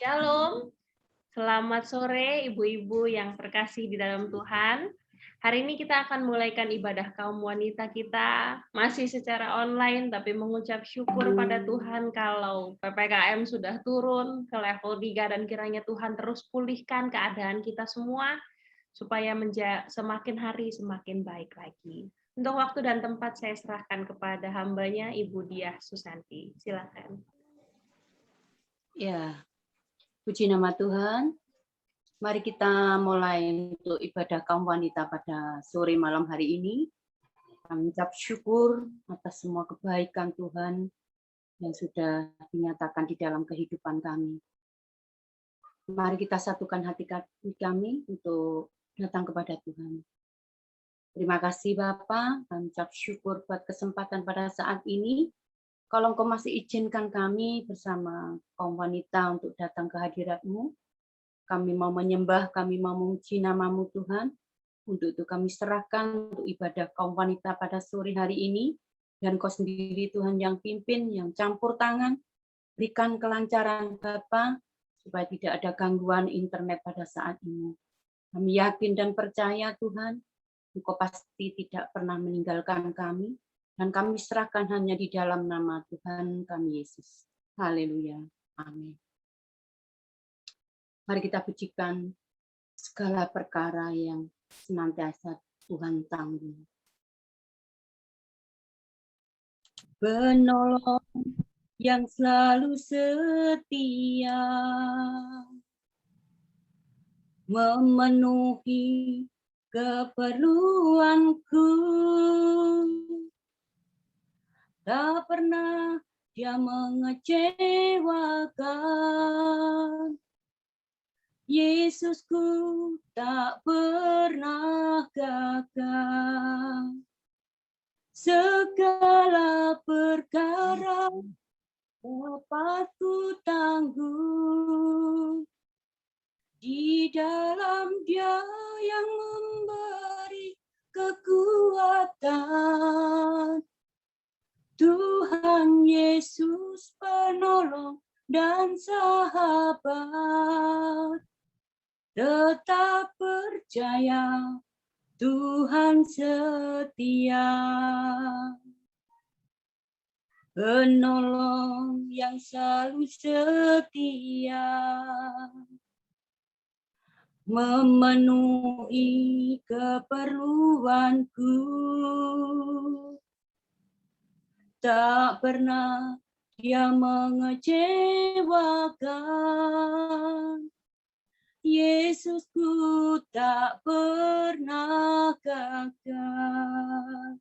Shalom, selamat sore ibu-ibu yang terkasih di dalam Tuhan. Hari ini kita akan mulaikan ibadah kaum wanita kita, masih secara online, tapi mengucap syukur pada Tuhan kalau PPKM sudah turun ke level 3 dan kiranya Tuhan terus pulihkan keadaan kita semua, supaya semakin hari semakin baik lagi. Untuk waktu dan tempat saya serahkan kepada hambanya Ibu Diah Susanti. Silakan. Ya, puji nama Tuhan. Mari kita mulai untuk ibadah kaum wanita pada sore malam hari ini. Kami ucap syukur atas semua kebaikan Tuhan yang sudah dinyatakan di dalam kehidupan kami. Mari kita satukan hati kami untuk datang kepada Tuhan. Terima kasih Bapa, kami ucap syukur buat kesempatan pada saat ini. Kalau Engkau masih izinkan kami bersama kaum wanita untuk datang ke hadirat-Mu, kami mau menyembah, kami mau memuji nama-Mu Tuhan. Untuk itu kami serahkan untuk ibadah kaum wanita pada sore hari ini. Dan Kau sendiri Tuhan yang pimpin, yang campur tangan. Berikan kelancaran Bapa, supaya tidak ada gangguan internet pada saat ini. Kami yakin dan percaya Tuhan, Engkau pasti tidak pernah meninggalkan kami. Dan kami serahkan hanya di dalam nama Tuhan kami Yesus. Haleluya. Amin. Mari kita pujikan segala perkara yang senantiasa Tuhan tanggung. Penolong yang selalu setia, memenuhi keperluanku. Tak pernah Dia mengecewakan. Yesusku tak pernah gagal. Segala perkara dapat ku tanggung di dalam Dia yang memberi kekuatan. Tuhan Yesus penolong dan sahabat. Tetap percaya, Tuhan setia. Penolong yang selalu setia, memenuhi keperluanku. Tak pernah Dia mengecewakan. Yesusku tak pernah gagal.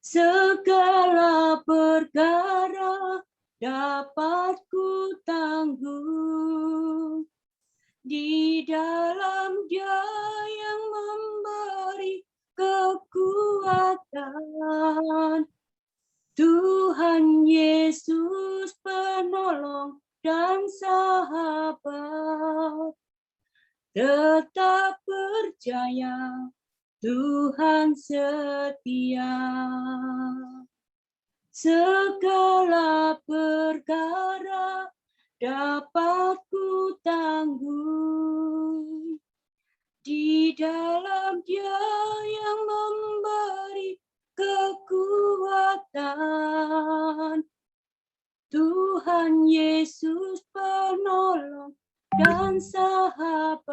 Segala perkara dapat ku tanggung di dalam Dia yang memberi kekuatan. Tuhan Yesus penolong dan sahabat. Tetap percaya, Tuhan setia. Segala perkara dapat ku tanggung di dalam Dia yang memberi kekuatan. Tuhan Yesus penolong dan sahabat.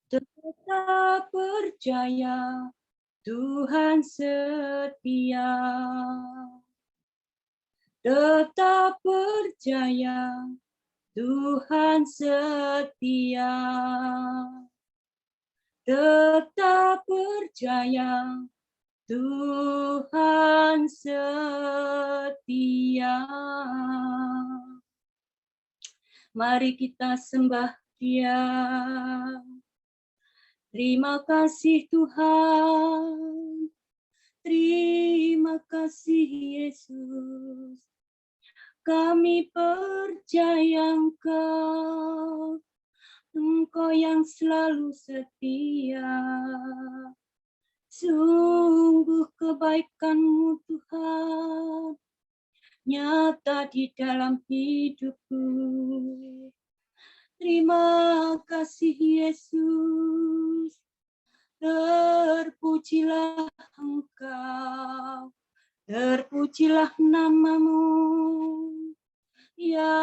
Tetap percaya, Tuhan setia. Tetap percaya, Tuhan setia. Tetap percaya, Tuhan setia. Mari kita sembah Dia. Terima kasih Tuhan. Terima kasih Yesus. Kami percaya Engkau. Engkau yang selalu setia. Sungguh kebaikan-Mu Tuhan nyata di dalam hidupku. Terima kasih Yesus, terpujilah Engkau, terpujilah namamu, ya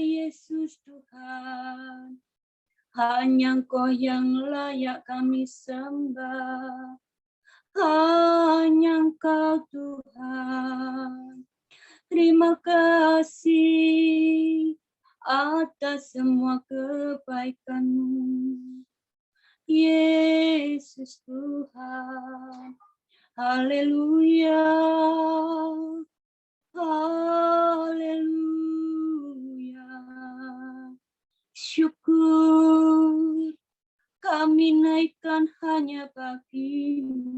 Yesus Tuhan. Hanya Engkau yang layak kami sembah, hanya Engkau Tuhan. Terima kasih atas semua kebaikan-Mu, Yesus Tuhan. Haleluya, haleluya. Syukur kami naikkan hanya bagi-Mu.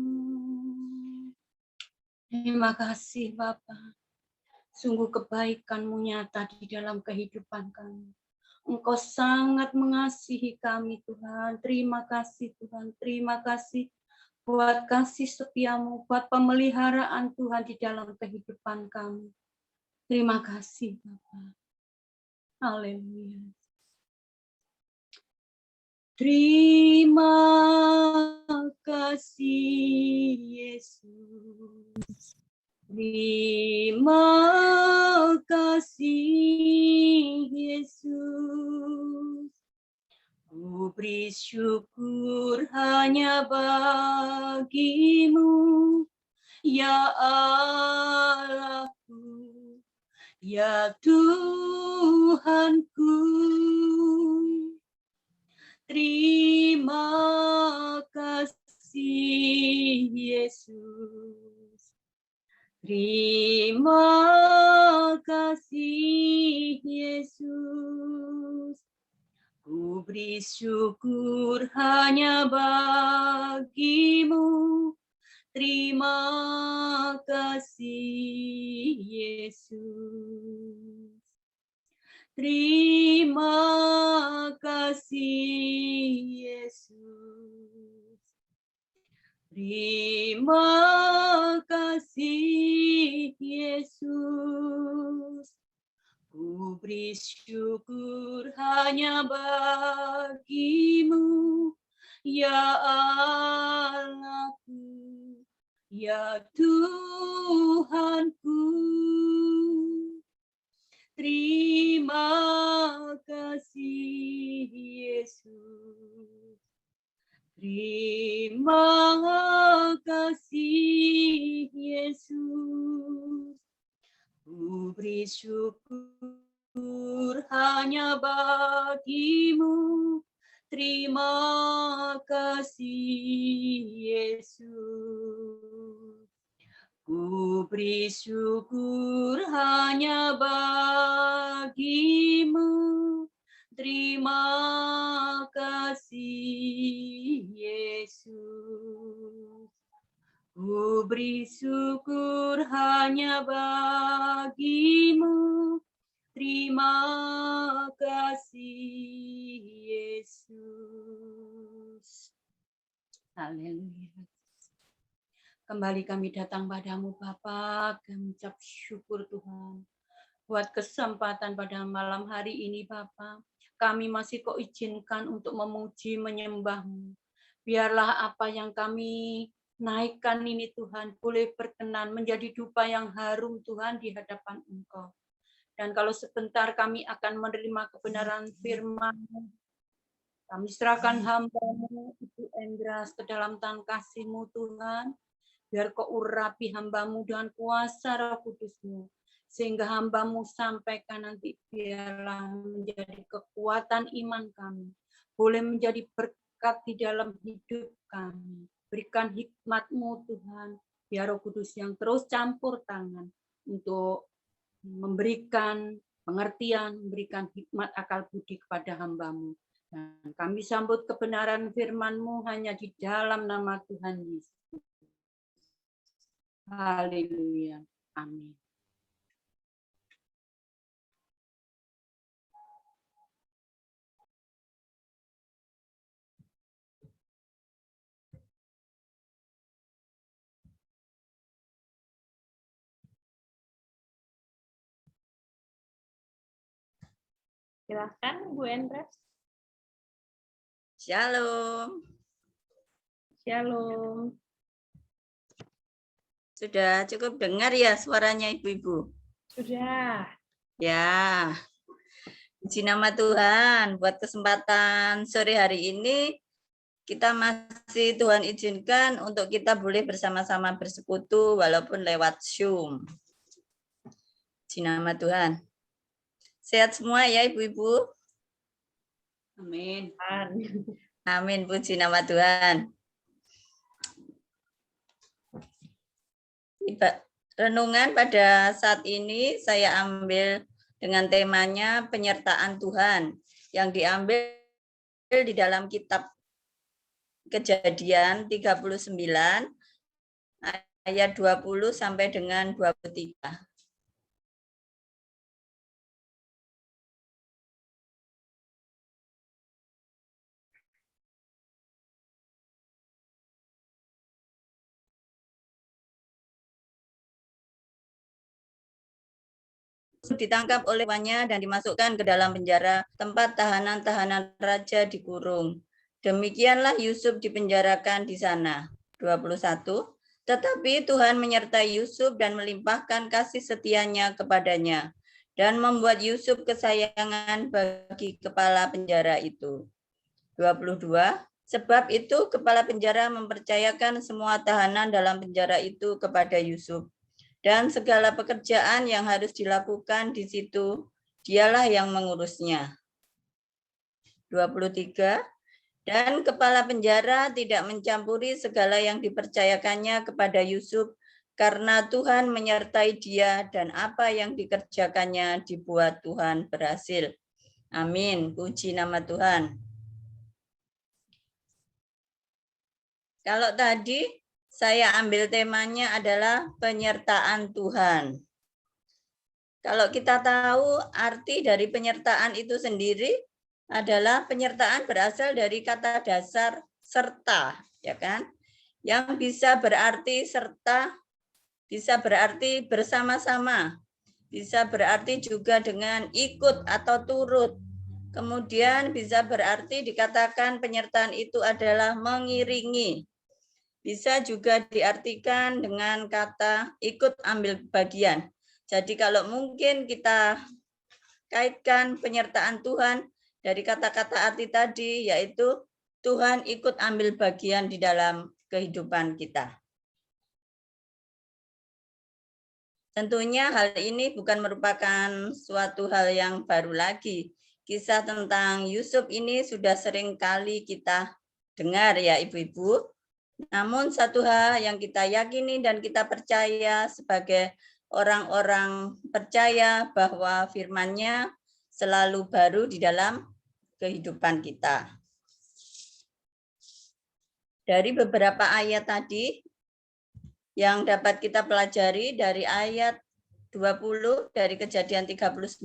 Terima kasih Bapa. Sungguh kebaikan-Mu nyata di dalam kehidupan kami. Engkau sangat mengasihi kami Tuhan. Terima kasih Tuhan. Terima kasih buat kasih setia-Mu, buat pemeliharaan Tuhan di dalam kehidupan kami. Terima kasih Bapa. Haleluya. Terima kasih Yesus. Terima kasih Yesus. Ku beri syukur hanya bagi-Mu, ya Allahku, ya Tuhanku. Terima kasih Yesus. Terima kasih Yesus. Ku beri syukur hanya bagi-Mu. Terima kasih Yesus. Terima kasih Yesus. Terima kasih Yesus. Ku beri syukur hanya bagi-Mu, ya Allahku, ya Tuhanku. Terima kasih Yesus. Terima kasih Yesus. Ku beri syukur hanya bagi-Mu. Terima kasih Yesus. Ku beri syukur hanya bagi-Mu. Terima kasih Yesus. Ku beri syukur hanya bagi-Mu. Terima kasih Yesus. Haleluya. Kembali kami datang padamu Bapa, kami ucap syukur Tuhan. Buat kesempatan pada malam hari ini Bapa, kami masih Kau izinkan untuk memuji menyembah-Mu. Biarlah apa yang kami naikkan ini Tuhan, boleh berkenan menjadi dupa yang harum Tuhan di hadapan Engkau. Dan kalau sebentar kami akan menerima kebenaran firman-Mu, kami serahkan hamba-Mu, Ibu Endras, ke dalam tangan kasih-Mu Tuhan. Biar Kau urapi hamba-Mu dengan kuasa Roh Kudus-Mu. Sehingga hamba-Mu sampaikan nanti biarlah menjadi kekuatan iman kami. Boleh menjadi berkat di dalam hidup kami. Berikan hikmat-Mu Tuhan. Biar Roh Kudus yang terus campur tangan untuk memberikan pengertian, memberikan hikmat akal budi kepada hamba-Mu. Dan kami sambut kebenaran firman-Mu hanya di dalam nama Tuhan Yesus. Haleluya. Amin. Silakan Bu Endres. Shalom. Shalom. Sudah cukup dengar ya suaranya Ibu-ibu? Sudah. Ya. Puji nama Tuhan buat kesempatan sore hari ini. Kita masih Tuhan izinkan untuk kita boleh bersama-sama bersekutu walaupun lewat Zoom. Puji nama Tuhan. Sehat semua ya Ibu-ibu? Amin. Amin, puji nama Tuhan. Renungan pada saat ini saya ambil dengan temanya penyertaan Tuhan yang diambil di dalam kitab Kejadian 39 ayat 20 sampai dengan 23. Ditangkap oleh tuannya dan dimasukkan ke dalam penjara, tempat tahanan-tahanan raja dikurung. Demikianlah Yusuf dipenjarakan di sana. 21. Tetapi Tuhan menyertai Yusuf dan melimpahkan kasih setianya kepadanya dan membuat Yusuf kesayangan bagi kepala penjara itu. 22. Sebab itu kepala penjara mempercayakan semua tahanan dalam penjara itu kepada Yusuf. Dan segala pekerjaan yang harus dilakukan di situ, dialah yang mengurusnya. 23. Dan kepala penjara tidak mencampuri segala yang dipercayakannya kepada Yusuf, karena Tuhan menyertai dia dan apa yang dikerjakannya dibuat Tuhan berhasil. Amin. Puji nama Tuhan. Kalau tadi saya ambil temanya adalah penyertaan Tuhan. Kalau kita tahu arti dari penyertaan itu sendiri adalah penyertaan berasal dari kata dasar serta, ya kan? Yang bisa berarti serta, bisa berarti bersama-sama, bisa berarti juga dengan ikut atau turut. Kemudian bisa berarti dikatakan penyertaan itu adalah mengiringi. Bisa juga diartikan dengan kata ikut ambil bagian. Jadi kalau mungkin kita kaitkan penyertaan Tuhan dari kata-kata arti tadi, yaitu Tuhan ikut ambil bagian di dalam kehidupan kita. Tentunya hal ini bukan merupakan suatu hal yang baru lagi. Kisah tentang Yusuf ini sudah sering kali kita dengar ya Ibu-ibu. Namun satu hal yang kita yakini dan kita percaya sebagai orang-orang percaya bahwa firman-Nya selalu baru di dalam kehidupan kita. Dari beberapa ayat tadi yang dapat kita pelajari dari ayat 20 dari Kejadian 39,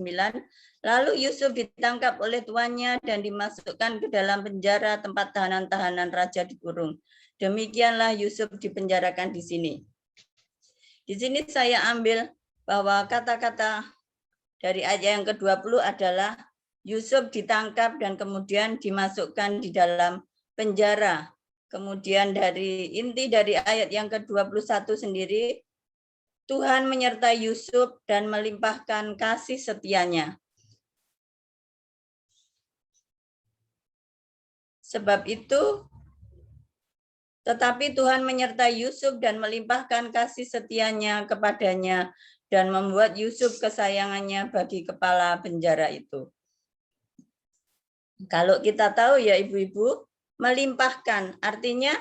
lalu Yusuf ditangkap oleh tuannya dan dimasukkan ke dalam penjara tempat tahanan-tahanan raja dikurung. Demikianlah Yusuf dipenjarakan di sini. Di sini saya ambil bahwa kata-kata dari ayat yang ke-20 adalah Yusuf ditangkap dan kemudian dimasukkan di dalam penjara. Kemudian dari inti dari ayat yang ke-21 sendiri, Tuhan menyertai Yusuf dan melimpahkan kasih setianya. Sebab itu, tetapi Tuhan menyertai Yusuf dan melimpahkan kasih setianya kepadanya dan membuat Yusuf kesayangannya bagi kepala penjara itu. Kalau kita tahu ya Ibu-ibu, melimpahkan artinya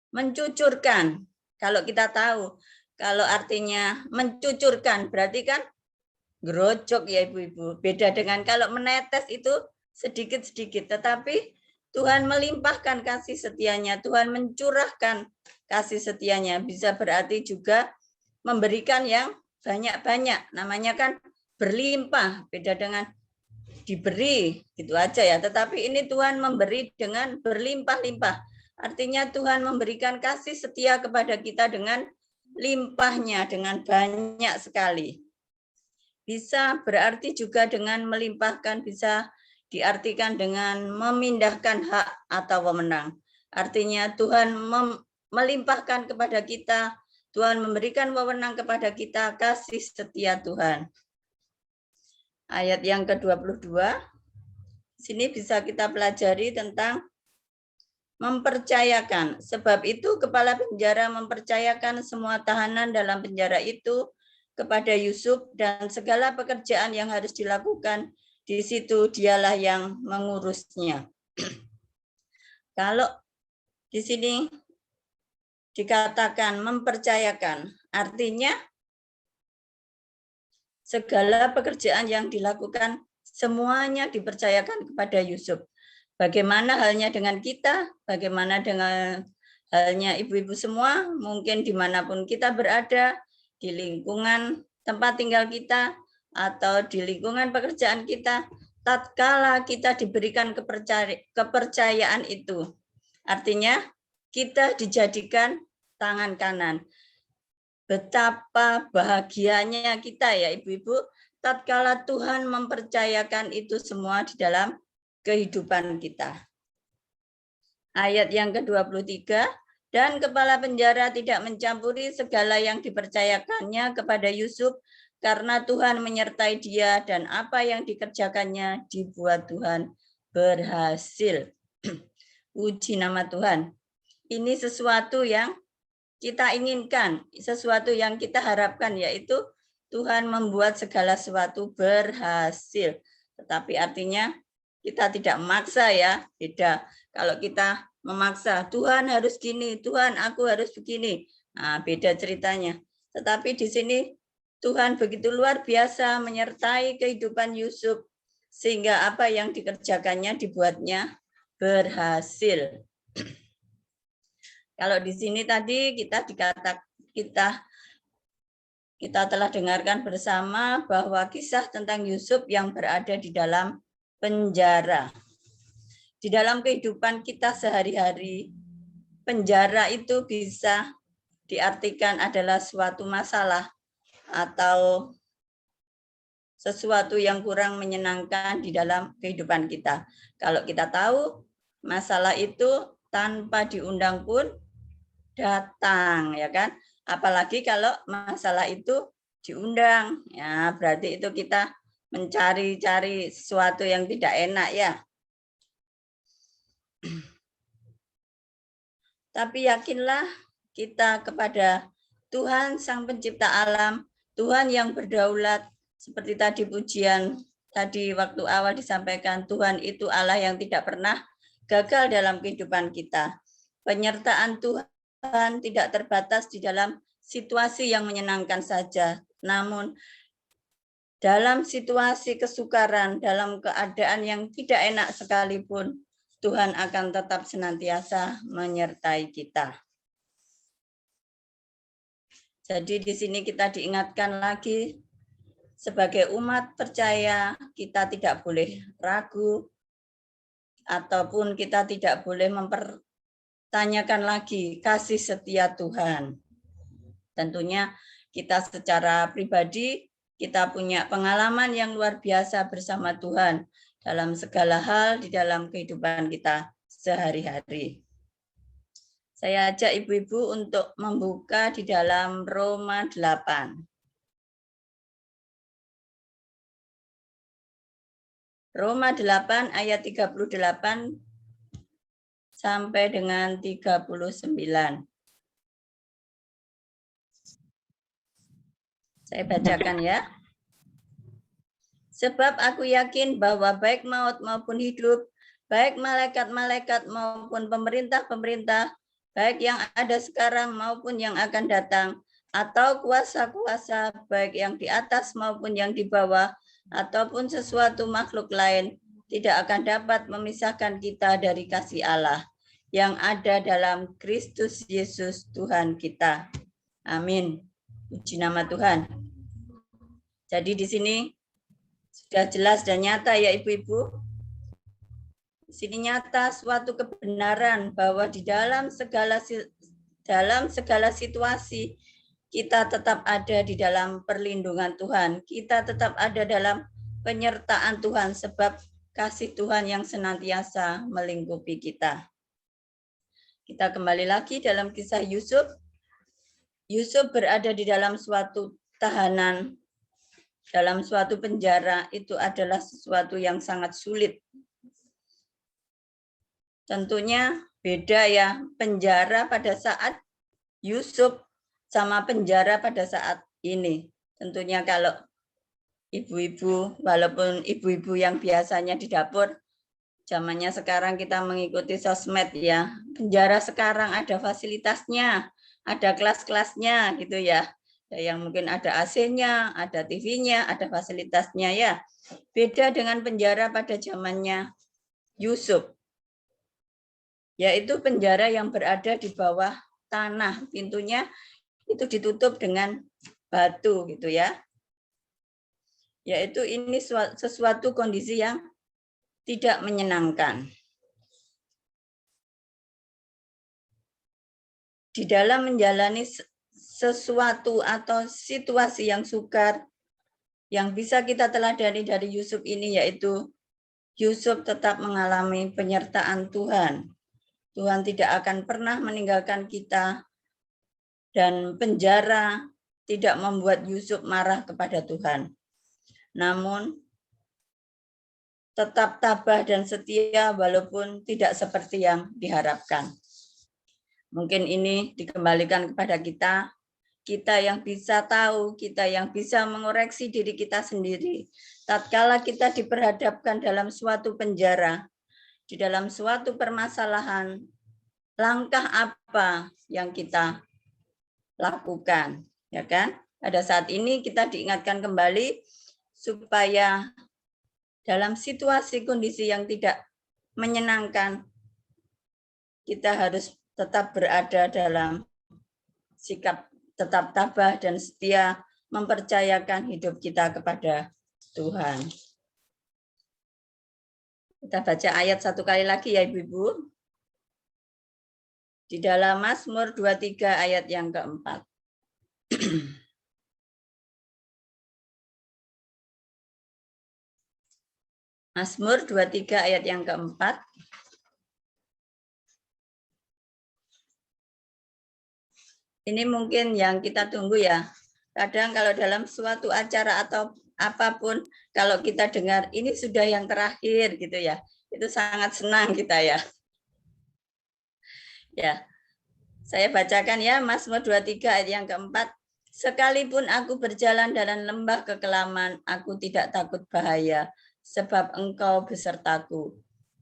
mencucurkan. Kalau kita tahu, kalau artinya mencucurkan berarti kan gerojok ya Ibu-ibu. Beda dengan kalau menetes itu sedikit-sedikit, tetapi Tuhan melimpahkan kasih setianya, Tuhan mencurahkan kasih setianya. Bisa berarti juga memberikan yang banyak-banyak. Namanya kan berlimpah, beda dengan diberi, gitu aja ya. Tetapi ini Tuhan memberi dengan berlimpah-limpah. Artinya Tuhan memberikan kasih setia kepada kita dengan limpahnya, dengan banyak sekali. bisa berarti juga dengan melimpahkan, bisa diartikan dengan memindahkan hak atau wewenang. Artinya Tuhan melimpahkan kepada kita, Tuhan memberikan wewenang kepada kita, kasih setia Tuhan. Ayat yang ke-22, sini bisa kita pelajari tentang mempercayakan. Sebab itu kepala penjara mempercayakan semua tahanan dalam penjara itu kepada Yusuf dan segala pekerjaan yang harus dilakukan di situ dialah yang mengurusnya. Kalau di sini dikatakan mempercayakan, artinya segala pekerjaan yang dilakukan semuanya dipercayakan kepada Yusuf. Bagaimana halnya dengan kita, bagaimana dengan halnya ibu-ibu semua, mungkin dimanapun kita berada, di lingkungan tempat tinggal kita, atau di lingkungan pekerjaan kita, tatkala kita diberikan kepercayaan itu, artinya kita dijadikan tangan kanan. Betapa bahagianya kita ya ibu-ibu, tatkala Tuhan mempercayakan itu semua di dalam kehidupan kita. Ayat yang ke-23, dan kepala penjara tidak mencampuri segala yang dipercayakannya kepada Yusuf, karena Tuhan menyertai dia dan apa yang dikerjakannya dibuat Tuhan berhasil. Puji nama Tuhan. Ini sesuatu yang kita inginkan, sesuatu yang kita harapkan, yaitu Tuhan membuat segala sesuatu berhasil. Tetapi artinya kita tidak memaksa ya, beda. Kalau kita memaksa, Tuhan harus gini, Tuhan aku harus begini. Nah, beda ceritanya. Tetapi di sini Tuhan begitu luar biasa menyertai kehidupan Yusuf, sehingga apa yang dikerjakannya dibuatnya berhasil. Kalau di sini tadi kita telah dengarkan bersama bahwa kisah tentang Yusuf yang berada di dalam penjara. Di dalam kehidupan kita sehari-hari, penjara itu bisa diartikan adalah suatu masalah atau sesuatu yang kurang menyenangkan di dalam kehidupan kita. Kalau kita tahu masalah itu tanpa diundang pun datang, ya kan? Apalagi kalau masalah itu diundang, ya berarti itu kita mencari-cari sesuatu yang tidak enak ya. Tapi yakinlah kita kepada Tuhan Sang Pencipta Alam, Tuhan yang berdaulat, seperti tadi pujian tadi waktu awal disampaikan, Tuhan itu Allah yang tidak pernah gagal dalam kehidupan kita. Penyertaan Tuhan tidak terbatas di dalam situasi yang menyenangkan saja, namun dalam situasi kesukaran, dalam keadaan yang tidak enak sekalipun, Tuhan akan tetap senantiasa menyertai kita. Jadi di sini kita diingatkan lagi, sebagai umat percaya kita tidak boleh ragu, ataupun kita tidak boleh mempertanyakan lagi kasih setia Tuhan. Tentunya kita secara pribadi, kita punya pengalaman yang luar biasa bersama Tuhan dalam segala hal di dalam kehidupan kita sehari-hari. Saya ajak ibu-ibu untuk membuka di dalam Roma 8. Roma 8 ayat 38 sampai dengan 39. Saya bacakan ya. Sebab aku yakin bahwa baik maut maupun hidup, baik malaikat-malaikat maupun pemerintah-pemerintah, baik yang ada sekarang maupun yang akan datang, atau kuasa-kuasa baik yang di atas maupun yang di bawah, ataupun sesuatu makhluk lain, tidak akan dapat memisahkan kita dari kasih Allah yang ada dalam Kristus Yesus Tuhan kita. Amin. Puji nama Tuhan. Jadi di sini sudah jelas dan nyata ya ibu-ibu. Di sini nyata suatu kebenaran bahwa di dalam segala situasi kita tetap ada di dalam perlindungan Tuhan, kita tetap ada dalam penyertaan Tuhan, sebab kasih Tuhan yang senantiasa melingkupi kita. Kita kembali lagi dalam kisah Yusuf. Yusuf berada di dalam suatu tahanan, dalam suatu penjara. Itu adalah sesuatu yang sangat sulit. Tentunya beda ya, penjara pada saat Yusuf sama penjara pada saat ini. Tentunya kalau ibu-ibu, walaupun ibu-ibu yang biasanya di dapur, zamannya sekarang kita mengikuti sosmed ya. Penjara sekarang ada fasilitasnya, ada kelas-kelasnya gitu ya. Yang mungkin ada AC-nya, ada TV-nya, ada fasilitasnya ya. Beda dengan penjara pada zamannya Yusuf. Yaitu penjara yang berada di bawah tanah, pintunya itu ditutup dengan batu gitu ya. Yaitu ini sesuatu kondisi yang tidak menyenangkan. Di dalam menjalani sesuatu atau situasi yang sukar, yang bisa kita teladani dari Yusuf ini, yaitu Yusuf tetap mengalami penyertaan Tuhan. Tuhan tidak akan pernah meninggalkan kita, dan penjara tidak membuat Yusuf marah kepada Tuhan. Namun, tetap tabah dan setia walaupun tidak seperti yang diharapkan. Mungkin ini dikembalikan kepada kita yang bisa tahu, kita yang bisa mengoreksi diri kita sendiri. Tatkala kita diperhadapkan dalam suatu penjara, di dalam suatu permasalahan, langkah apa yang kita lakukan, ya kan? Pada saat ini kita diingatkan kembali supaya dalam situasi kondisi yang tidak menyenangkan, kita harus tetap berada dalam sikap tetap tabah dan setia, mempercayakan hidup kita kepada Tuhan. Kita baca ayat satu kali lagi ya Ibu-ibu. Di dalam Mazmur 23 ayat yang keempat. Mazmur 23 ayat yang keempat. Ini mungkin yang kita tunggu ya. Kadang kalau dalam suatu acara atau apapun, kalau kita dengar ini sudah yang terakhir gitu ya, itu sangat senang kita ya. Ya, saya bacakan ya Mazmur 23 ayat yang keempat. Sekalipun aku berjalan dalam lembah kekelaman, aku tidak takut bahaya, sebab Engkau besertaku.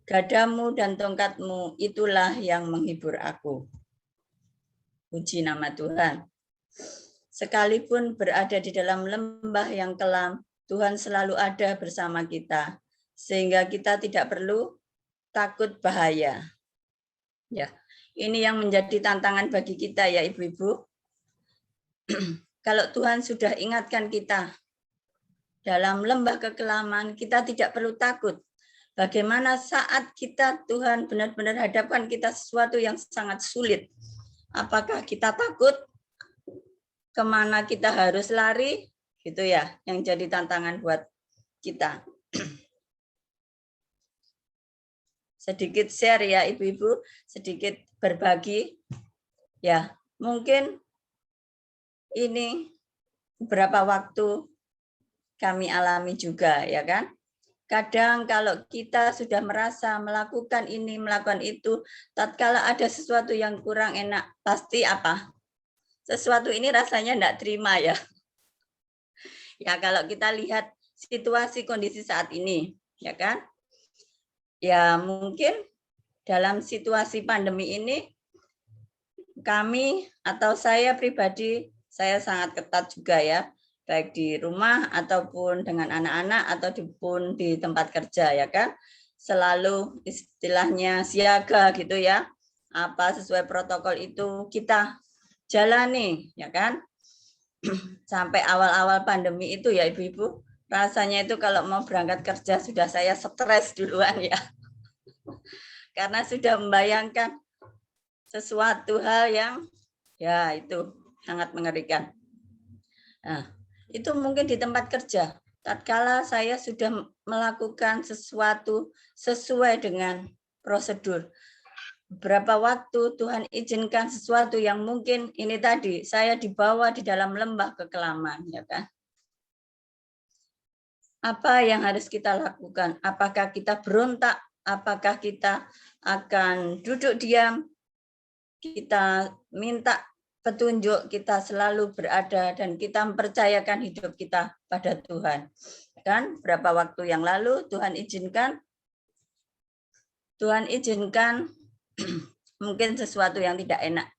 Gadamu dan tongkatmu itulah yang menghibur aku. Puji nama Tuhan. Sekalipun berada di dalam lembah yang kelam, Tuhan selalu ada bersama kita, sehingga kita tidak perlu takut bahaya. Ya, ini yang menjadi tantangan bagi kita ya Ibu-ibu. Kalau Tuhan sudah ingatkan kita dalam lembah kekelaman, kita tidak perlu takut. Bagaimana saat kita Tuhan benar-benar hadapkan kita sesuatu yang sangat sulit? Apakah kita takut? Kemana kita harus lari, gitu ya, yang jadi tantangan buat kita. Sedikit share ya Ibu-ibu, sedikit berbagi. Ya, mungkin ini beberapa waktu kami alami juga, ya kan? Kadang kalau kita sudah merasa melakukan ini, melakukan itu, tatkala ada sesuatu yang kurang enak, pasti apa? Sesuatu ini rasanya enggak terima ya. Ya kalau kita lihat situasi kondisi saat ini, ya kan? Ya mungkin dalam situasi pandemi ini kami atau saya pribadi saya sangat ketat juga ya, baik di rumah ataupun dengan anak-anak ataupun di tempat kerja ya kan. Selalu istilahnya siaga gitu ya. Apa sesuai protokol itu kita jalani ya kan. Sampai awal-awal pandemi itu ya Ibu-ibu, rasanya itu kalau mau berangkat kerja sudah saya stres duluan ya. Karena sudah membayangkan sesuatu hal yang ya itu sangat mengerikan. Nah, itu mungkin di tempat kerja. Tatkala saya sudah melakukan sesuatu sesuai dengan prosedur. Beberapa waktu Tuhan izinkan sesuatu yang mungkin ini tadi, saya dibawa di dalam lembah kekelaman, ya kan? Apa yang harus kita lakukan? Apakah kita berontak? Apakah kita akan duduk diam? Kita minta petunjuk, kita selalu berada dan kita mempercayakan hidup kita pada Tuhan. Kan berapa waktu yang lalu Tuhan izinkan mungkin sesuatu yang tidak enak.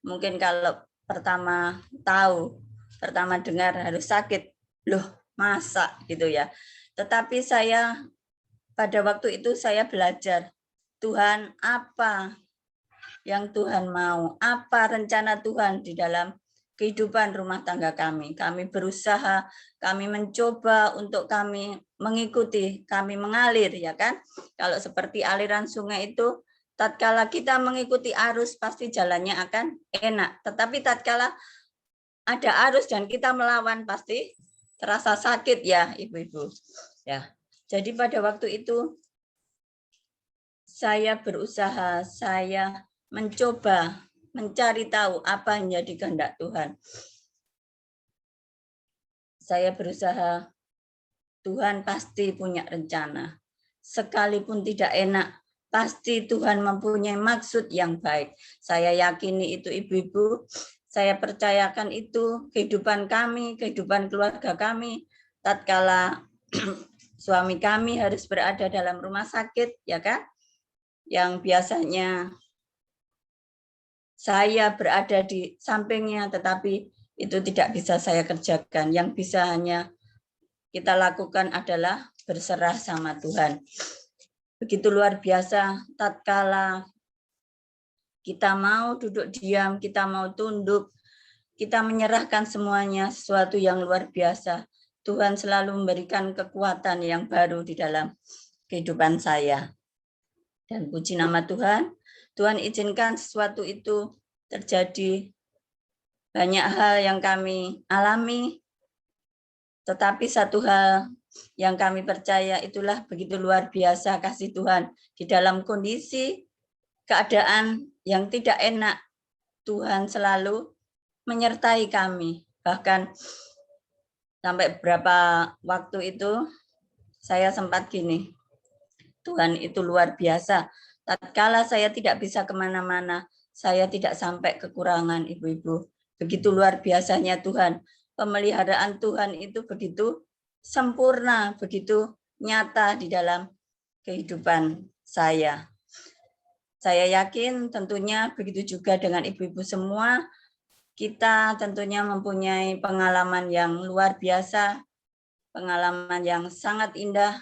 Mungkin kalau pertama tahu, pertama dengar harus sakit. Loh, masa gitu ya. Tetapi saya pada waktu itu saya belajar, Tuhan apa yang Tuhan mau, apa rencana Tuhan di dalam kehidupan rumah tangga kami. Kami berusaha, kami mencoba untuk kami mengikuti, kami mengalir, ya kan? Kalau seperti aliran sungai itu, tatkala kita mengikuti arus pasti jalannya akan enak. Tetapi tatkala ada arus dan kita melawan pasti terasa sakit ya, ibu-ibu. Ya. Jadi pada waktu itu saya berusaha, saya mencoba mencari tahu apa yang jadi kehendak Tuhan. Saya berusaha, Tuhan pasti punya rencana. Sekalipun tidak enak, pasti Tuhan mempunyai maksud yang baik. Saya yakini itu ibu-ibu, saya percayakan itu kehidupan kami, kehidupan keluarga kami. Tatkala suami kami harus berada dalam rumah sakit, ya kan? Yang biasanya saya berada di sampingnya, tetapi itu tidak bisa saya kerjakan. Yang bisa hanya kita lakukan adalah berserah sama Tuhan. Begitu luar biasa, tatkala kita mau duduk diam, kita mau tunduk, kita menyerahkan semuanya, sesuatu yang luar biasa. Tuhan selalu memberikan kekuatan yang baru di dalam kehidupan saya. Dan puji nama Tuhan, Tuhan izinkan sesuatu itu terjadi. Banyak hal yang kami alami, tetapi satu hal yang kami percaya itulah begitu luar biasa kasih Tuhan. Di dalam kondisi keadaan yang tidak enak, Tuhan selalu menyertai kami. Bahkan sampai beberapa waktu itu saya sempat gini, Tuhan itu luar biasa. Tatkala saya tidak bisa kemana-mana, saya tidak sampai kekurangan, ibu-ibu. Begitu luar biasanya Tuhan. Pemeliharaan Tuhan itu begitu sempurna, begitu nyata di dalam kehidupan saya. Saya yakin tentunya begitu juga dengan ibu-ibu semua. Kita tentunya mempunyai pengalaman yang luar biasa, pengalaman yang sangat indah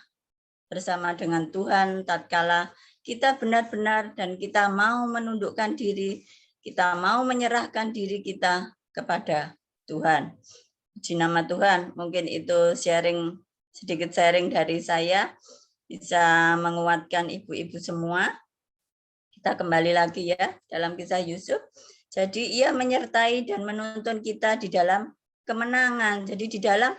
bersama dengan Tuhan tatkala kita benar-benar dan kita mau menundukkan diri, kita mau menyerahkan diri kita kepada Tuhan. Puji nama Tuhan, mungkin itu sedikit sharing dari saya, bisa menguatkan ibu-ibu semua. Kita kembali lagi ya dalam kisah Yusuf. Jadi ia menyertai dan menuntun kita di dalam kemenangan. Jadi di dalam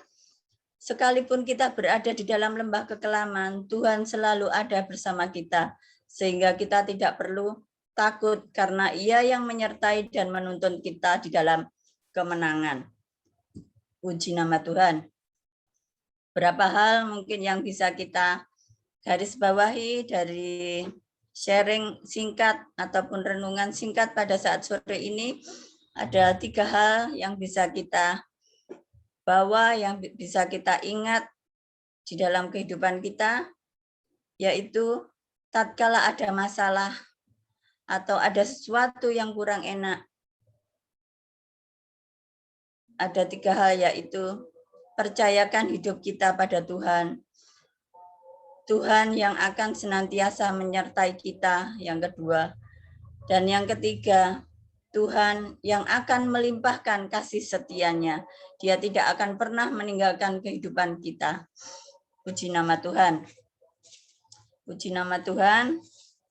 sekalipun kita berada di dalam lembah kekelaman, Tuhan selalu ada bersama kita. Sehingga kita tidak perlu takut karena Ia yang menyertai dan menuntun kita di dalam kemenangan. Puji nama Tuhan. Berapa hal mungkin yang bisa kita garis bawahi dari sharing singkat ataupun renungan singkat pada saat sore ini. Ada 3 hal yang bisa kita bawa, yang bisa kita ingat di dalam kehidupan kita, yaitu tatkala ada masalah atau ada sesuatu yang kurang enak, ada 3 hal, yaitu percayakan hidup kita pada Tuhan. Tuhan yang akan senantiasa menyertai kita, yang kedua. Dan yang ketiga, Tuhan yang akan melimpahkan kasih setianya. Dia tidak akan pernah meninggalkan kehidupan kita. Puji nama Tuhan. Puji nama Tuhan.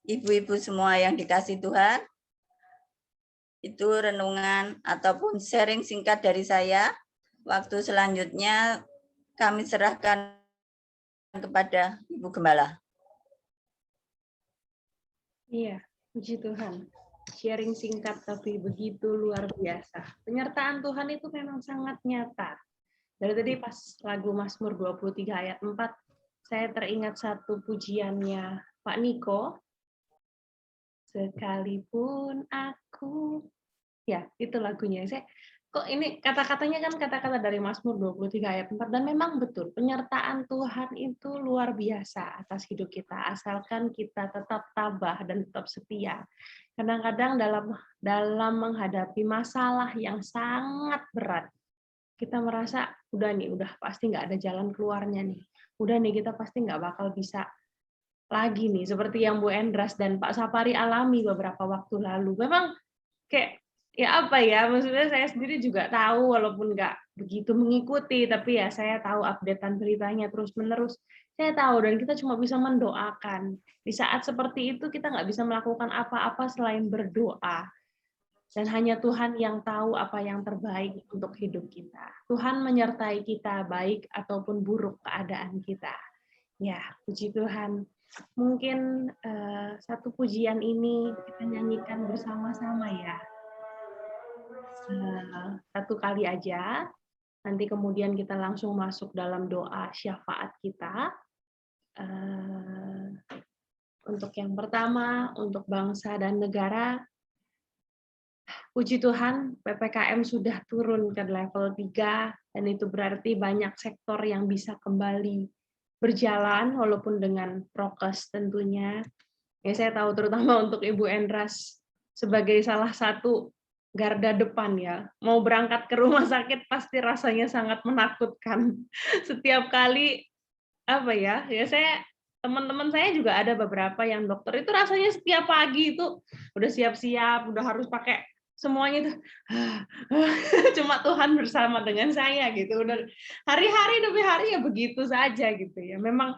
Ibu-ibu semua yang dikasih Tuhan. Itu renungan ataupun sharing singkat dari saya. waktu selanjutnya kami serahkan kepada Ibu Gembala. Iya, puji Tuhan. Sharing singkat tapi begitu luar biasa. Penyertaan Tuhan itu memang sangat nyata. Dari tadi pas lagu Mazmur 23 ayat 4, saya teringat satu pujiannya Pak Niko. Sekalipun aku, ya itu lagunya. Saya kok ini kata-katanya kan kata-kata dari Mazmur 23 ayat 4, dan memang betul penyertaan Tuhan itu luar biasa atas hidup kita, asalkan kita tetap tabah dan tetap setia. Kadang-kadang dalam menghadapi masalah yang sangat berat, kita merasa udah pasti nggak ada jalan keluarnya nih. Udah nih kita pasti nggak bakal bisa lagi nih, seperti yang Bu Endras dan Pak Sapari alami beberapa waktu lalu. Memang kayak ya apa ya, maksudnya saya sendiri juga tahu walaupun nggak begitu mengikuti, tapi ya saya tahu updatean beritanya terus-menerus. Saya tahu, dan kita cuma bisa mendoakan. Di saat seperti itu kita nggak bisa melakukan apa-apa selain berdoa. Dan hanya Tuhan yang tahu apa yang terbaik untuk hidup kita. Tuhan menyertai kita baik ataupun buruk keadaan kita. Ya, puji Tuhan. Mungkin satu pujian ini kita nyanyikan bersama-sama ya. Satu kali aja. Nanti kemudian kita langsung masuk dalam doa syafaat kita. Untuk yang pertama, untuk bangsa dan negara, puji Tuhan, PPKM sudah turun ke level 3, dan itu berarti banyak sektor yang bisa kembali berjalan, walaupun dengan prokes tentunya. Ya, saya tahu terutama untuk Ibu Endras, sebagai salah satu garda depan ya, mau berangkat ke rumah sakit pasti rasanya sangat menakutkan. Setiap kali, teman-teman saya juga ada beberapa yang dokter itu rasanya setiap pagi itu udah siap-siap, udah harus pakai semuanya itu. Cuma Tuhan bersama dengan saya gitu. Udah hari-hari demi hari ya begitu saja gitu ya. Memang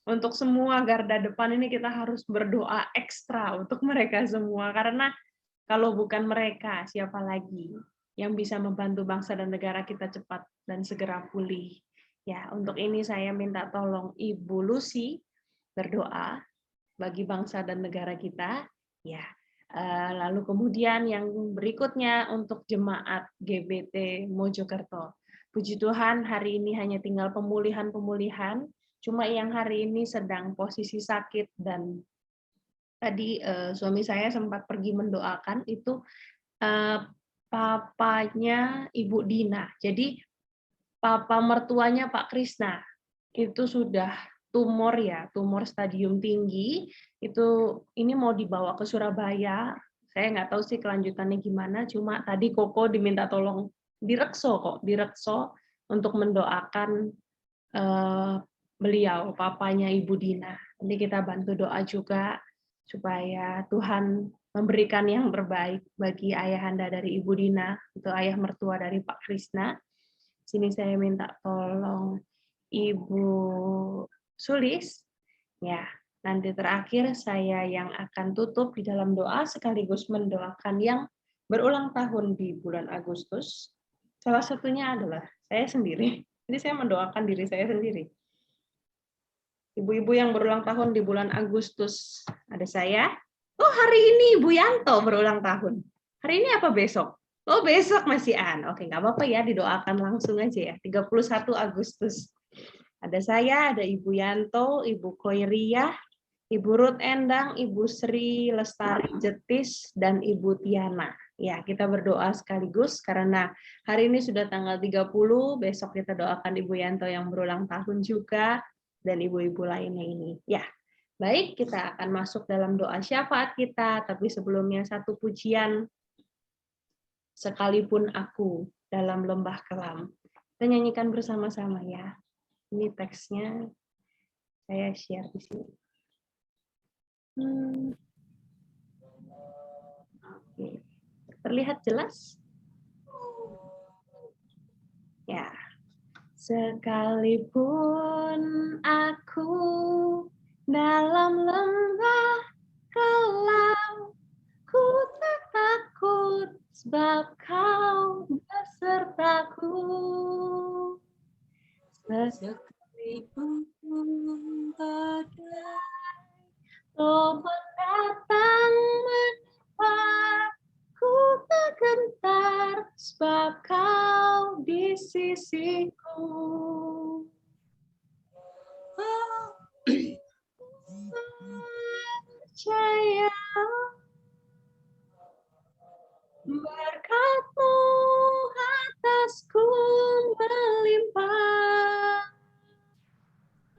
untuk semua garda depan ini kita harus berdoa ekstra untuk mereka semua, karena kalau bukan mereka, siapa lagi yang bisa membantu bangsa dan negara kita cepat dan segera pulih. Ya, untuk ini saya minta tolong Ibu Lucy berdoa bagi bangsa dan negara kita. Ya, lalu kemudian yang berikutnya untuk jemaat GBT Mojokerto. Puji Tuhan, hari ini hanya tinggal pemulihan-pemulihan. Cuma yang hari ini sedang posisi sakit, dan tadi suami saya sempat pergi mendoakan itu papanya Ibu Dina. Jadi papa mertuanya Pak Krisna itu sudah tumor ya, tumor stadium tinggi. Ini mau dibawa ke Surabaya. Saya nggak tahu sih kelanjutannya gimana. Cuma tadi Koko diminta tolong direkso untuk mendoakan beliau, papanya Ibu Dina. Nanti kita bantu doa juga supaya Tuhan memberikan yang terbaik bagi ayahanda dari Ibu Dina, itu ayah mertua dari Pak Krisna. Sini saya minta tolong Ibu Sulis. Ya, nanti terakhir saya yang akan tutup di dalam doa sekaligus mendoakan yang berulang tahun di bulan Agustus. Salah satunya adalah saya sendiri. Jadi saya mendoakan diri saya sendiri. Ibu-ibu yang berulang tahun di bulan Agustus ada saya. Oh, hari ini Ibu Yanto berulang tahun. Hari ini apa besok? Oh, besok masih An. Oke, nggak apa-apa ya, didoakan langsung aja ya. 31 Agustus. Ada saya, ada Ibu Yanto, Ibu Koiriah, Ibu Ruth Endang, Ibu Sri Lestari Jetis, dan Ibu Tiana. Ya, kita berdoa sekaligus karena hari ini sudah tanggal 30, besok kita doakan Ibu Yanto yang berulang tahun juga, dan ibu-ibu lainnya ini. Ya, baik, kita akan masuk dalam doa syafaat kita, tapi sebelumnya satu pujian, sekalipun aku dalam lembah kelam. Kita nyanyikan bersama-sama ya. Ini teksnya saya share di sini. Oke. Terlihat jelas? Ya. Sekalipun aku dalam lembah kelam, ku tak takut sebab kau besertaku. sekalipun badai Ombak datang menerpa, ku tak gentar, sebab kau di sisiku. Percaya berkat-Mu atasku melimpah,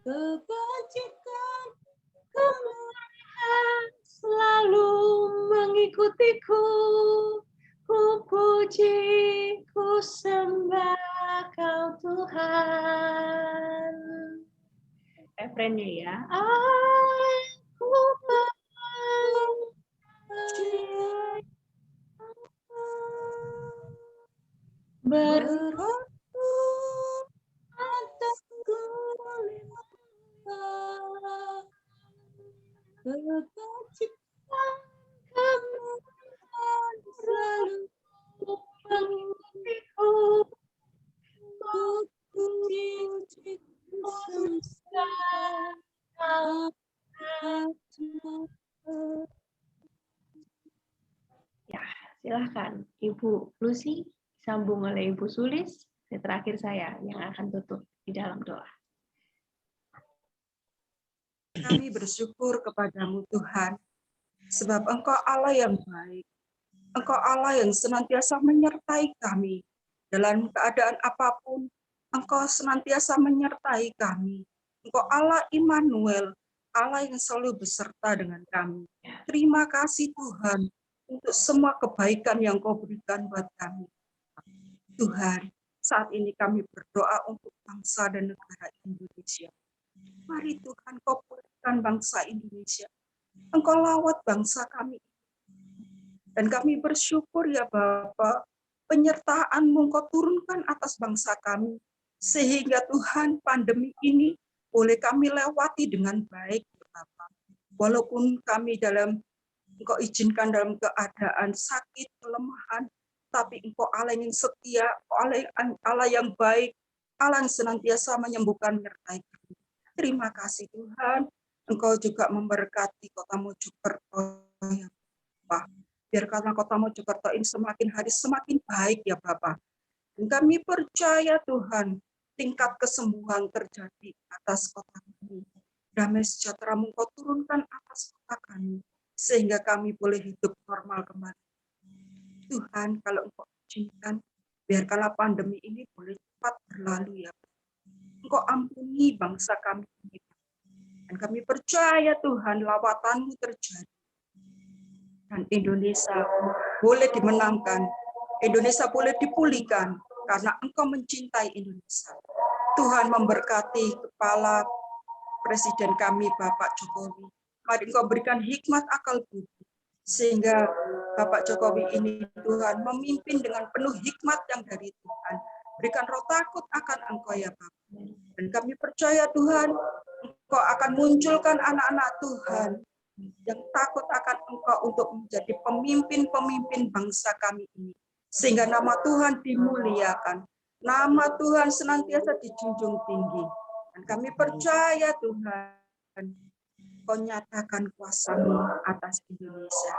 kebajikan kemuliaan selalu mengikutiku. Ku puji, ku sembah Kau Tuhan. Refrennya ya. Aku percaya berhati atasku melimpah, kebajikan kemuliaan selalu mengikutiku. ku puji, ku sembah Ya, silahkan Ibu Lucy, sambung oleh Ibu Sulis. Terakhir saya yang akan tutup di dalam doa. Kami bersyukur kepadamu Tuhan, sebab Engkau Allah yang baik. Engkau Allah yang senantiasa menyertai kami. Dalam keadaan apapun, Engkau senantiasa menyertai kami. Engkau Allah Immanuel, Allah yang selalu beserta dengan kami. Terima kasih Tuhan untuk semua kebaikan yang Kau berikan buat kami. Tuhan, saat ini kami berdoa untuk bangsa dan negara Indonesia. Mari Tuhan, Kau pulihkan bangsa Indonesia. Engkau lawat bangsa kami. Dan kami bersyukur ya Bapa, penyertaan-Mu Engkau turunkan atas bangsa kami. Sehingga Tuhan, pandemi ini boleh kami lewati dengan baik ya Bapa. Walaupun kami Engkau izinkan dalam keadaan sakit, kelemahan, tapi Engkau Allah yang setia, Allah yang baik, Allah yang senantiasa menyembuhkan menyertai kami. Terima kasih Tuhan, Engkau juga memberkati Kota Mojokerto ya Bapak. Biar karena Kota Mojokerto ini semakin hari semakin baik ya Bapak. Dan kami percaya Tuhan, tingkat kesembuhan terjadi atas kota kami. Damai sejahtera Engkau turunkan atas kota kami, sehingga kami boleh hidup normal kembali. Tuhan, kalau Engkau izinkan, biarkanlah pandemi ini boleh cepat berlalu ya. Engkau ampuni bangsa kami ini. Dan kami percaya Tuhan, lawatan-Mu terjadi. Dan Indonesia boleh dimenangkan. Indonesia boleh dipulihkan karena Engkau mencintai Indonesia. Tuhan memberkati kepala Presiden kami, Bapak Jokowi. Mari Engkau berikan hikmat akal budi. Sehingga Bapak Jokowi ini Tuhan memimpin dengan penuh hikmat yang dari Tuhan. Berikan roh takut akan Engkau ya Bapak. Dan kami percaya Tuhan, Engkau akan munculkan anak-anak Tuhan yang takut akan Engkau untuk menjadi pemimpin-pemimpin bangsa kami ini. Sehingga nama Tuhan dimuliakan. Nama Tuhan senantiasa dijunjung tinggi. Dan kami percaya Tuhan, Kau nyatakan kuasa-Mu atas Indonesia.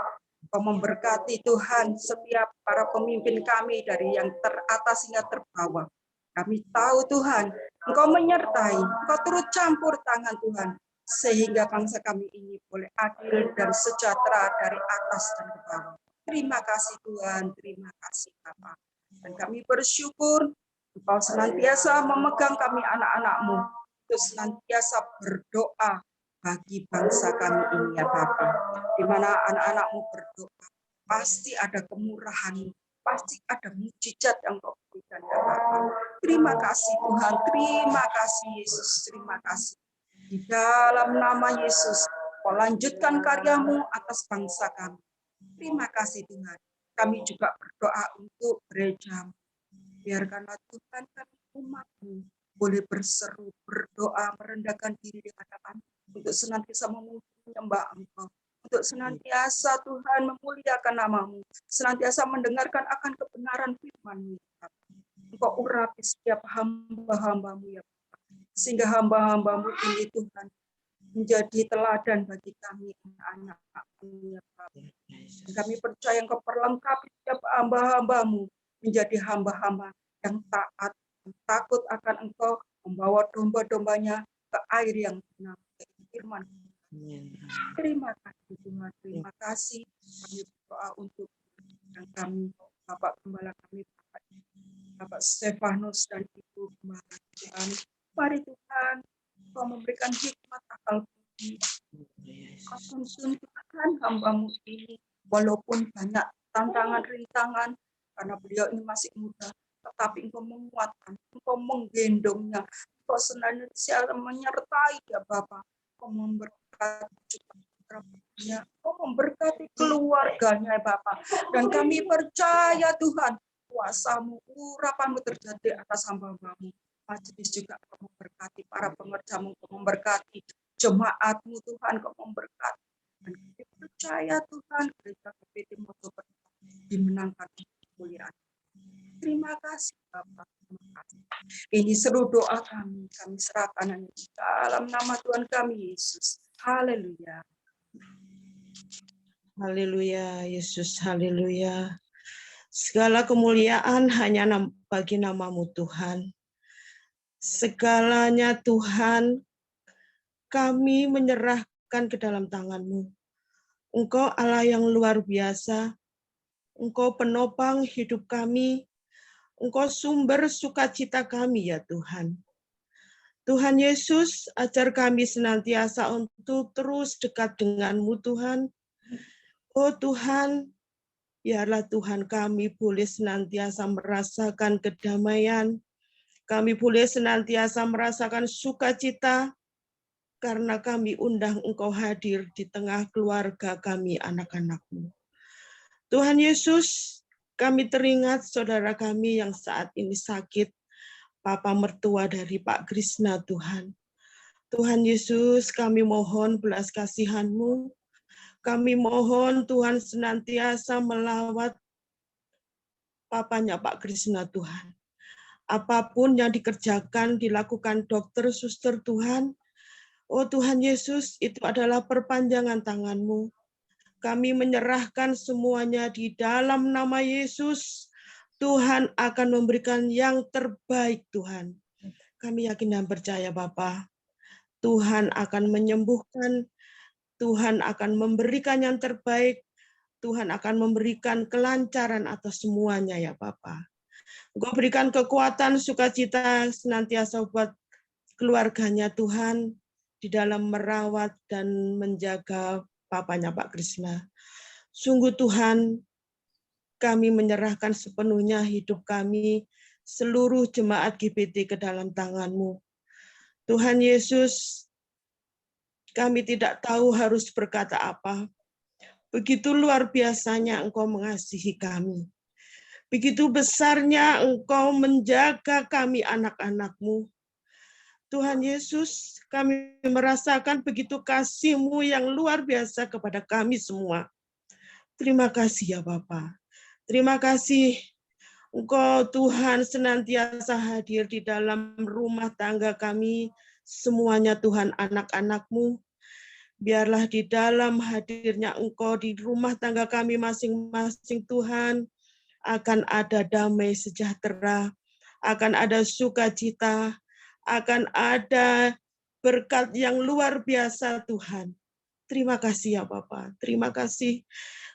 Kau memberkati Tuhan setiap para pemimpin kami dari yang teratas hingga terbawah. Kami tahu Tuhan, Engkau menyertai, Engkau turut campur tangan Tuhan, sehingga bangsa kami ini boleh adil dan sejahtera dari atas dan ke bawah. Terima kasih Tuhan, terima kasih Bapak. Dan kami bersyukur Engkau senantiasa memegang kami anak-anak-Mu untuk senantiasa berdoa bagi bangsa kami ini ya Bapak. Di mana anak-anak-Mu berdoa, pasti ada kemurahan, pasti ada mujizat yang Kau berikan ya Bapak. Terima kasih Tuhan, terima kasih Yesus, terima kasih. Di dalam nama Yesus, Kau lanjutkan karya-Mu atas bangsa kami. Terima kasih Tuhan. Kami juga berdoa untuk gereja. Biarkanlah Tuhan kami umat-Mu boleh berseru, berdoa, merendahkan diri di hadapan untuk senantiasa menyembah Engkau. Untuk senantiasa Tuhan memuliakan nama-Mu. Senantiasa mendengarkan akan kebenaran firman-Mu. Engkau urapi setiap hamba-hamba-Mu ya Bapak. sehingga hamba-hambamu ini Tuhan menjadi teladan bagi kami anak-anak-Mu ya Bapa. Kami percaya Engkau perlengkapi setiap hamba-hambamu menjadi hamba-hamba yang taat, yang takut akan Engkau, membawa domba-dombanya ke air yang tenang, ke firman. Terima kasih Tuhan, terima kasih. Kami berdoa untuk yang kami, Bapak Gembala kami, Bapak Stefanus dan Ibu Gembala Tuhan. Mari Tuhan, Kau memberikan hikmat akal budi. Kau tuntun Tuhan hamba-Mu ini, walaupun banyak tantangan, rintangan, karena beliau ini masih muda, tetapi Engkau menguatkan, Engkau menggendongnya, Engkau senantiasa menyertai ya Bapak, Engkau memberkati putra-putrinya, Engkau memberkati keluarganya ya Bapak, dan kami percaya Tuhan, kuasa-Mu, urapan-Mu terjadi atas hamba-Mu. Majelis juga Engkau memberkati para pengerja-Mu, Engkau memberkati jemaat-Mu Tuhan, Engkau memberkati. Dan kami percaya Tuhan, gereja GPT Mojokerto dimenangkan kemuliaan. Terima kasih Bapak. Terima kasih. Ini seluruh doa kami serahkan hanya di dalam nama Tuhan kami Yesus. Haleluya. Haleluya, Yesus, haleluya. Segala kemuliaan hanya bagi nama-Mu Tuhan. Segalanya Tuhan, kami menyerahkan ke dalam tangan-Mu. Engkau Allah yang luar biasa, Engkau penopang hidup kami, Engkau sumber sukacita kami ya Tuhan. Tuhan Yesus, ajar kami senantiasa untuk terus dekat dengan-Mu Tuhan. Oh Tuhan, biarlah Tuhan kami boleh senantiasa merasakan kedamaian, kami boleh senantiasa merasakan sukacita, karena kami undang Engkau hadir di tengah keluarga kami, anak-anak-Mu. Tuhan Yesus, kami teringat saudara kami yang saat ini sakit, Papa mertua dari Pak Krisna Tuhan. Tuhan Yesus, kami mohon belas kasihan-Mu, kami mohon Tuhan senantiasa melawat papanya Pak Krisna Tuhan. Apapun yang dikerjakan, dilakukan dokter, suster Tuhan, oh Tuhan Yesus, itu adalah perpanjangan tangan-Mu. Kami menyerahkan semuanya di dalam nama Yesus. Tuhan akan memberikan yang terbaik Tuhan. Kami yakin dan percaya Bapa, Tuhan akan menyembuhkan, Tuhan akan memberikan yang terbaik, Tuhan akan memberikan kelancaran atas semuanya ya Bapa. Engkau berikan kekuatan, sukacita senantiasa buat keluarganya Tuhan di dalam merawat dan menjaga papanya Pak Krisna. Sungguh Tuhan, kami menyerahkan sepenuhnya hidup kami, seluruh jemaat GBT ke dalam tangan-Mu. Tuhan Yesus, kami tidak tahu harus berkata apa. Begitu luar biasanya Engkau mengasihi kami. Begitu besarnya Engkau menjaga kami anak-anak-Mu. Tuhan Yesus, kami merasakan begitu kasih-Mu yang luar biasa kepada kami semua. Terima kasih ya Bapa. Terima kasih Engkau Tuhan senantiasa hadir di dalam rumah tangga kami, semuanya Tuhan anak-anak-Mu. Biarlah di dalam hadirnya Engkau di rumah tangga kami masing-masing Tuhan, akan ada damai sejahtera, akan ada sukacita, akan ada berkat yang luar biasa Tuhan. Terima kasih ya Bapa, terima kasih.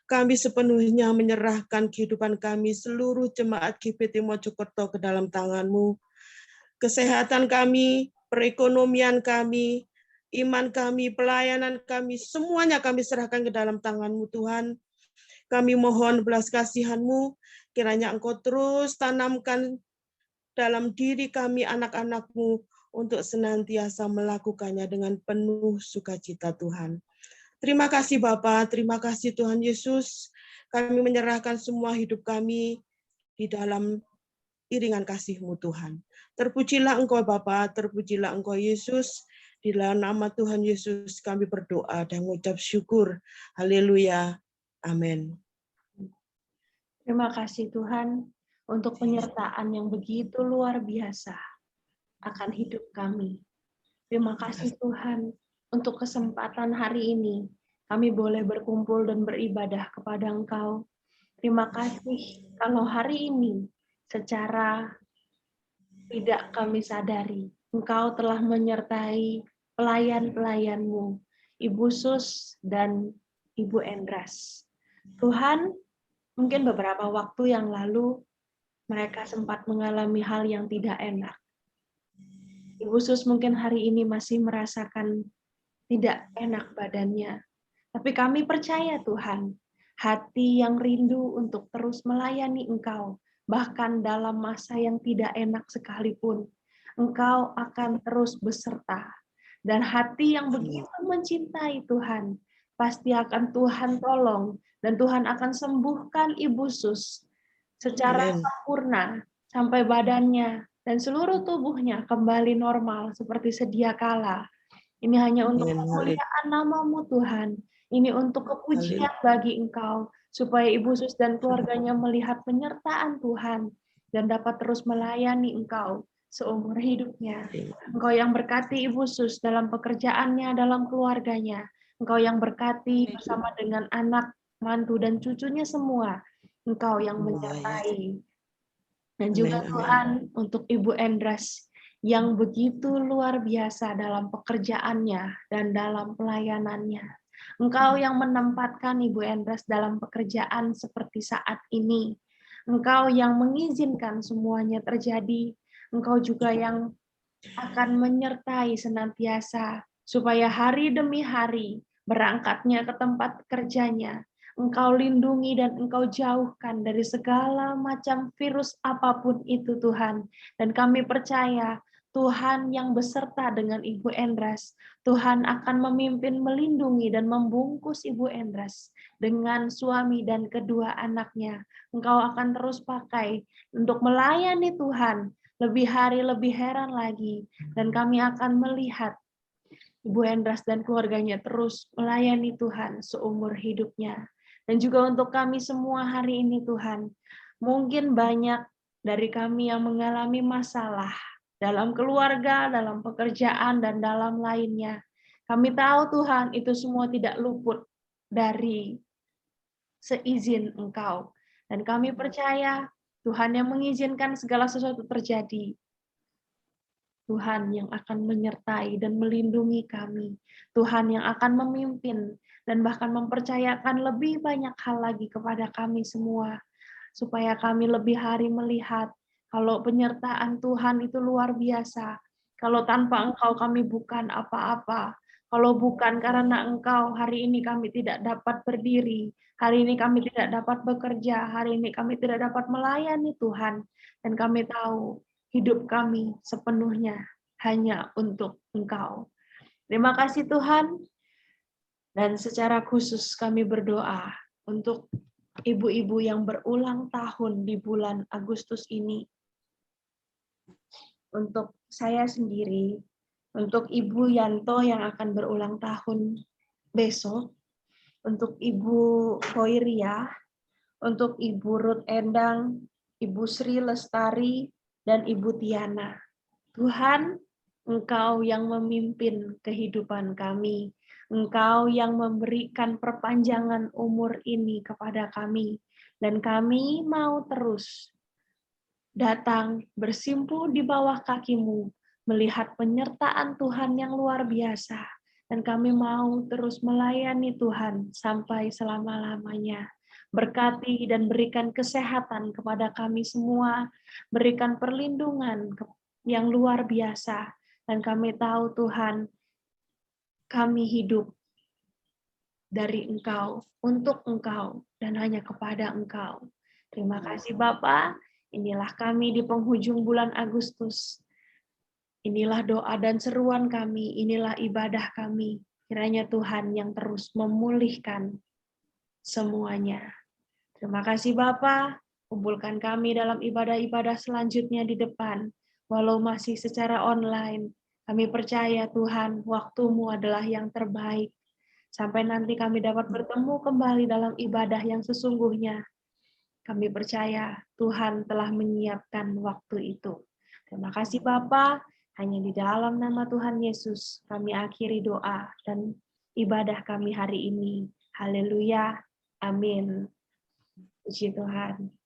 Kami sepenuhnya menyerahkan kehidupan kami, seluruh jemaat GBT Mojokerto ke dalam tangan-Mu. Kesehatan kami, perekonomian kami, iman kami, pelayanan kami, semuanya kami serahkan ke dalam tangan-Mu Tuhan. Kami mohon belas kasihan-Mu, kiranya Engkau terus tanamkan dalam diri kami anak-anak-Mu untuk senantiasa melakukannya dengan penuh sukacita Tuhan. Terima kasih Bapa, terima kasih Tuhan Yesus. Kami menyerahkan semua hidup kami di dalam iringan kasih-Mu Tuhan. Terpujilah Engkau Bapa, terpujilah Engkau Yesus. Di dalam nama Tuhan Yesus kami berdoa dan mengucap syukur. Haleluya. Amin. Terima kasih Tuhan untuk penyertaan yang begitu luar biasa akan hidup kami. Terima kasih Tuhan untuk kesempatan hari ini. Kami boleh berkumpul dan beribadah kepada Engkau. Terima kasih kalau hari ini secara tidak kami sadari, Engkau telah menyertai pelayan-pelayan-Mu, Ibu Sus dan Ibu Endras. Tuhan, mungkin beberapa waktu yang lalu mereka sempat mengalami hal yang tidak enak. Ibu Sus mungkin hari ini masih merasakan tidak enak badannya. Tapi kami percaya Tuhan, hati yang rindu untuk terus melayani Engkau, bahkan dalam masa yang tidak enak sekalipun, Engkau akan terus beserta. Dan hati yang begitu mencintai Tuhan, pasti akan Tuhan tolong, dan Tuhan akan sembuhkan Ibu Sus secara sempurna, sampai badannya dan seluruh tubuhnya kembali normal seperti sedia kala. Ini hanya untuk kemuliaan nama-Mu Tuhan. Ini untuk kepujian bagi Engkau, supaya Ibu Sus dan keluarganya melihat penyertaan Tuhan dan dapat terus melayani Engkau seumur hidupnya. Engkau yang berkati Ibu Sus dalam pekerjaannya, dalam keluarganya. Engkau yang berkati bersama dengan anak, mantu, dan cucunya semua. Engkau yang menyertai. Dan juga Tuhan untuk Ibu Endras yang begitu luar biasa dalam pekerjaannya dan dalam pelayanannya. Engkau yang menempatkan Ibu Endras dalam pekerjaan seperti saat ini. Engkau yang mengizinkan semuanya terjadi. Engkau juga yang akan menyertai senantiasa supaya hari demi hari berangkatnya ke tempat kerjanya, Engkau lindungi dan Engkau jauhkan dari segala macam virus apapun itu Tuhan. Dan kami percaya Tuhan yang beserta dengan Ibu Endras, Tuhan akan memimpin, melindungi, dan membungkus Ibu Endras dengan suami dan kedua anaknya. Engkau akan terus pakai untuk melayani Tuhan, lebih hari lebih heran lagi. Dan kami akan melihat Ibu Endras dan keluarganya terus melayani Tuhan seumur hidupnya. Dan juga untuk kami semua hari ini Tuhan, mungkin banyak dari kami yang mengalami masalah dalam keluarga, dalam pekerjaan, dan dalam lainnya. Kami tahu Tuhan itu semua tidak luput dari seizin Engkau. Dan kami percaya Tuhan yang mengizinkan segala sesuatu terjadi. Tuhan yang akan menyertai dan melindungi kami. Tuhan yang akan memimpin dan bahkan mempercayakan lebih banyak hal lagi kepada kami semua. Supaya kami lebih hari melihat kalau penyertaan Tuhan itu luar biasa. Kalau tanpa Engkau kami bukan apa-apa. Kalau bukan karena Engkau, hari ini kami tidak dapat berdiri. Hari ini kami tidak dapat bekerja. Hari ini kami tidak dapat melayani Tuhan. Dan kami tahu hidup kami sepenuhnya hanya untuk Engkau. Terima kasih Tuhan. Dan secara khusus kami berdoa untuk ibu-ibu yang berulang tahun di bulan Agustus ini. Untuk saya sendiri, untuk Ibu Yanto yang akan berulang tahun besok, untuk Ibu Hoiria, untuk Ibu Ruth Endang, Ibu Sri Lestari, dan Ibu Tiana. Tuhan, Engkau yang memimpin kehidupan kami. Engkau yang memberikan perpanjangan umur ini kepada kami. Dan kami mau terus datang bersimpuh di bawah kaki-Mu, melihat penyertaan Tuhan yang luar biasa. Dan kami mau terus melayani Tuhan sampai selama-lamanya. Berkati dan berikan kesehatan kepada kami semua, berikan perlindungan yang luar biasa. Dan kami tahu Tuhan, kami hidup dari Engkau, untuk Engkau, dan hanya kepada Engkau. Terima kasih Bapa. Inilah kami di penghujung bulan Agustus. Inilah doa dan seruan kami, inilah ibadah kami. Kiranya Tuhan yang terus memulihkan semuanya. Terima kasih Bapa. Kumpulkan kami dalam ibadah-ibadah selanjutnya di depan. Walau masih secara online, kami percaya Tuhan, waktu-Mu adalah yang terbaik. Sampai nanti kami dapat bertemu kembali dalam ibadah yang sesungguhnya. Kami percaya Tuhan telah menyiapkan waktu itu. Terima kasih Bapa. Hanya di dalam nama Tuhan Yesus kami akhiri doa dan ibadah kami hari ini. Haleluya. Amin. Puji Tuhan.